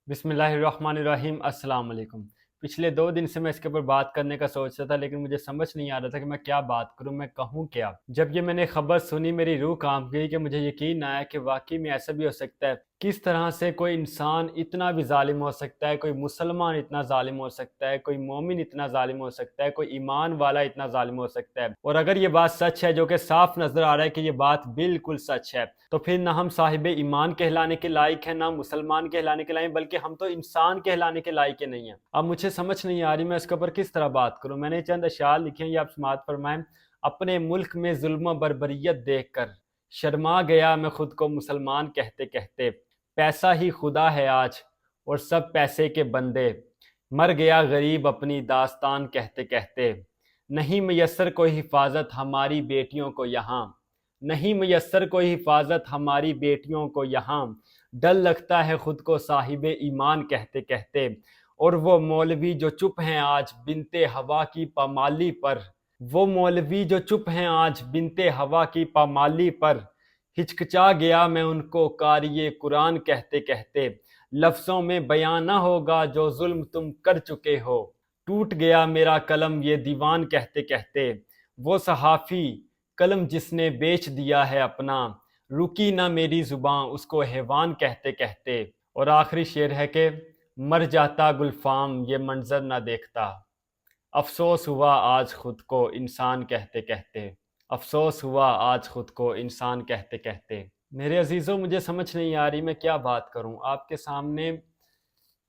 بسم اللہ الرحمن الرحیم۔ السلام علیکم۔ پچھلے 2 دن سے میں اس کے اوپر بات کرنے کا سوچ رہا تھا، لیکن مجھے سمجھ نہیں آ رہا تھا کہ میں کیا بات کروں، میں کہوں کیا۔ جب یہ میں نے خبر سنی میری روح کانپ گئی کہ مجھے یقین آیا کہ واقعی میں ایسا بھی ہو سکتا ہے۔ کس طرح سے کوئی انسان اتنا بھی ظالم ہو سکتا ہے، کوئی مسلمان اتنا ظالم ہو سکتا ہے، کوئی مومن اتنا ظالم ہو سکتا ہے، کوئی ایمان والا اتنا ظالم ہو سکتا ہے۔ اور اگر یہ بات سچ ہے، جو کہ صاف نظر آ رہا ہے کہ یہ بات بالکل سچ ہے، تو پھر نہ ہم صاحب ایمان کہلانے کے لائق ہیں، نہ مسلمان کہلانے کے لائق، بلکہ ہم تو انسان کہلانے کے لائق نہیں ہیں۔ اب مجھے سمجھ نہیں آ رہی میں اس کے اوپر کس طرح بات کروں۔ میں نے چند اشعار لکھے ہیں، یہ آپ سماعت فرمائیں۔ اپنے ملک میں ظلم و بربریت دیکھ کر شرما گیا میں خود کو مسلمان کہتے کہتے۔ پیسہ ہی خدا ہے آج اور سب پیسے کے بندے، مر گیا غریب اپنی داستان کہتے کہتے۔ نہیں میسر کوئی حفاظت ہماری بیٹیوں کو یہاں، نہیں میسر کوئی حفاظت ہماری بیٹیوں کو یہاں، ڈر لگتا ہے خود کو صاحب ایمان کہتے کہتے۔ اور وہ مولوی جو چپ ہیں آج بنت ہوا کی پامالی پر، وہ مولوی جو چپ ہیں آج بنت ہوا کی پامالی پر، ہچکچا گیا میں ان کو قاری قرآن کہتے کہتے۔ لفظوں میں بیان نہ ہوگا جو ظلم تم کر چکے ہو، ٹوٹ گیا میرا قلم یہ دیوان کہتے کہتے۔ وہ صحافی قلم جس نے بیچ دیا ہے اپنا، رکی نہ میری زباں اس کو حیوان کہتے کہتے۔ اور آخری شعر ہے کہ مر جاتا گلفام یہ منظر نہ دیکھتا، افسوس ہوا آج خود کو انسان کہتے کہتے، افسوس ہوا آج خود کو انسان کہتے کہتے۔ میرے عزیزوں، مجھے سمجھ نہیں آ رہی میں کیا بات کروں آپ کے سامنے۔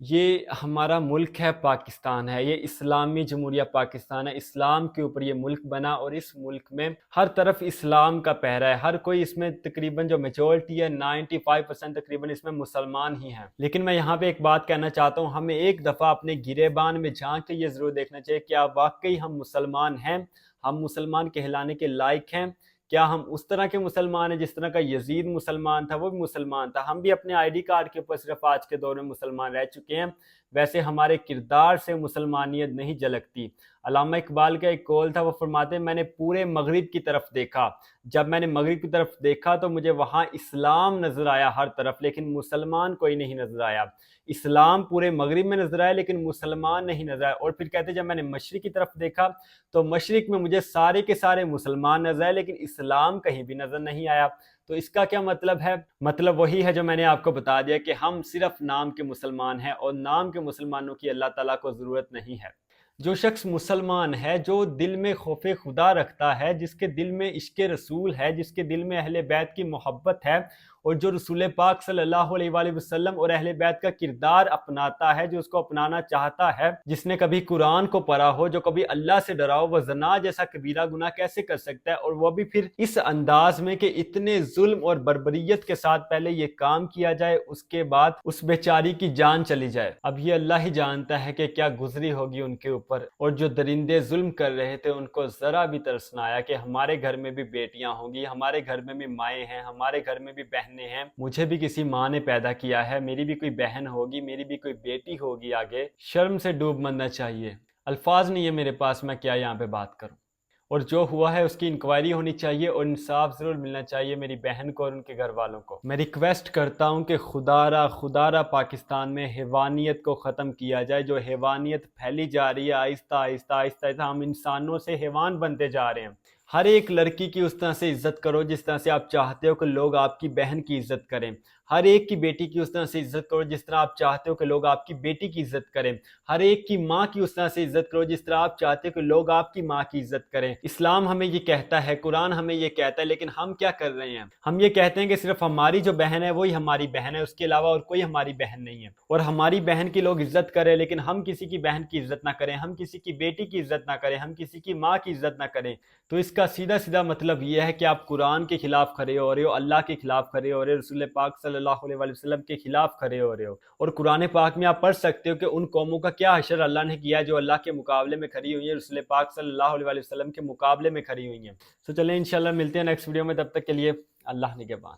یہ ہمارا ملک ہے، پاکستان ہے، یہ اسلامی جمہوریہ پاکستان ہے، اسلام کے اوپر یہ ملک بنا، اور اس ملک میں ہر طرف اسلام کا پہرا ہے، ہر کوئی اس میں تقریباً جو میجورٹی ہے 95% تقریباً اس میں مسلمان ہی ہیں۔ لیکن میں یہاں پہ ایک بات کہنا چاہتا ہوں، ہمیں ایک دفعہ اپنے گریبان میں جھانک کے یہ ضرور دیکھنا چاہیے کہ کیا واقعی ہم مسلمان ہیں، ہم مسلمان کہلانے کے لائق ہیں۔ کیا ہم اس طرح کے مسلمان ہیں جس طرح کا یزید مسلمان تھا، وہ بھی مسلمان تھا، ہم بھی اپنے آئی ڈی کارڈ کے اوپر صرف آج کے دور میں مسلمان رہ چکے ہیں، ویسے ہمارے کردار سے مسلمانیت نہیں جھلکتی۔ علامہ اقبال کا ایک قول تھا، وہ فرماتے ہیں میں نے پورے مغرب کی طرف دیکھا، جب میں نے مغرب کی طرف دیکھا تو مجھے وہاں اسلام نظر آیا ہر طرف، لیکن مسلمان کوئی نہیں نظر آیا۔ اسلام پورے مغرب میں نظر آیا لیکن مسلمان نہیں نظر آیا۔ اور پھر کہتے ہیں جب میں نے مشرق کی طرف دیکھا تو مشرق میں مجھے سارے کے سارے مسلمان نظر آئے لیکن اسلام کہیں بھی نظر نہیں آیا۔ تو اس کا کیا مطلب ہے؟ مطلب وہی ہے جو میں نے آپ کو بتا دیا کہ ہم صرف نام کے مسلمان ہیں، اور نام کے مسلمانوں کی اللہ تعالیٰ کو ضرورت نہیں ہے۔ جو شخص مسلمان ہے، جو دل میں خوف خدا رکھتا ہے، جس کے دل میں عشق رسول ہے، جس کے دل میں اہل بیت کی محبت ہے، اور جو رسول پاک صلی اللہ علیہ وآلہ وسلم اور اہل بیت کا کردار اپناتا ہے، جو اس کو اپنانا چاہتا ہے، جس نے کبھی قرآن کو پڑھا ہو، جو کبھی اللہ سے ڈرا ہو، وہ زنا جیسا کبیرہ گناہ کیسے کر سکتا ہے؟ اور وہ بھی پھر اس انداز میں کہ اتنے ظلم اور بربریت کے ساتھ پہلے یہ کام کیا جائے، اس کے بعد اس بیچاری کی جان چلی جائے۔ اب یہ اللہ ہی جانتا ہے کہ کیا گزری ہوگی ان کے اوپر۔ اور جو درندے ظلم کر رہے تھے ان کو ذرا بھی ترس نہ آیا کہ ہمارے گھر میں بھی بیٹیاں ہوں گی، ہمارے گھر میں بھی مائیں ہیں، ہمارے گھر میں بھی بہنیں ہیں، مجھے بھی کسی ماں نے پیدا کیا ہے، میری بھی کوئی بہن ہوگی، میری بھی کوئی بیٹی ہوگی آگے۔ شرم سے ڈوب مرنا چاہیے۔ الفاظ نہیں ہے میرے پاس میں کیا یہاں پہ بات کروں۔ اور جو ہوا ہے اس کی انکوائری ہونی چاہیے اور انصاف ضرور ملنا چاہیے میری بہن کو اور ان کے گھر والوں کو۔ میں ریکویسٹ کرتا ہوں کہ خدا را پاکستان میں حیوانیت کو ختم کیا جائے۔ جو حیوانیت پھیلی جا رہی ہے آہستہ آہستہ آہستہ آہستہ، ہم انسانوں سے حیوان بنتے جا رہے ہیں۔ ہر ایک لڑکی کی اس طرح سے عزت کرو جس طرح سے آپ چاہتے ہو کہ لوگ آپ کی بہن کی عزت کریں۔ ہر ایک کی بیٹی کی اس طرح سے عزت کرو جس طرح آپ چاہتے ہو کہ لوگ آپ کی بیٹی کی عزت کریں۔ ہر ایک کی ماں کی اس طرح سے عزت کرو جس طرح آپ چاہتے ہو کہ لوگ آپ کی ماں کی عزت کریں۔ اسلام ہمیں یہ کہتا ہے، قرآن ہمیں یہ کہتا ہے، لیکن ہم کیا کر رہے ہیں؟ ہم یہ کہتے ہیں کہ صرف ہماری جو بہن ہے وہی ہماری بہن ہے، اس کے علاوہ اور کوئی ہماری بہن نہیں ہے۔ اور ہماری بہن کی لوگ عزت کریں لیکن ہم کسی کی بہن کی عزت نہ کریں، ہم کسی کی بیٹی کی عزت نہ کریں، ہم کسی کی ماں کی عزت نہ کریں۔ تو اس کا سیدھا مطلب یہ ہے کہ آپ قرآن کے خلاف کھڑے ہو رہے ہو، اللہ کے خلاف کھڑے ہو رہے ہو، رسول پاک صلی اللہ علیہ وآلہ وسلم کے خلاف کھڑے ہو رہے ہو۔ اور قرآن پاک میں آپ پڑھ سکتے ہو کہ ان قوموں کا کیا حشر اللہ نے کیا جو اللہ کے مقابلے میں کھڑی ہوئی ہیں، رسول پاک صلی اللہ علیہ وآلہ وسلم کے مقابلے میں کھڑی ہوئی ہیں۔ تو چلیں انشاءاللہ ملتے ہیں نیکسٹ ویڈیو میں، تب تک کے لیے اللہ نگہبان۔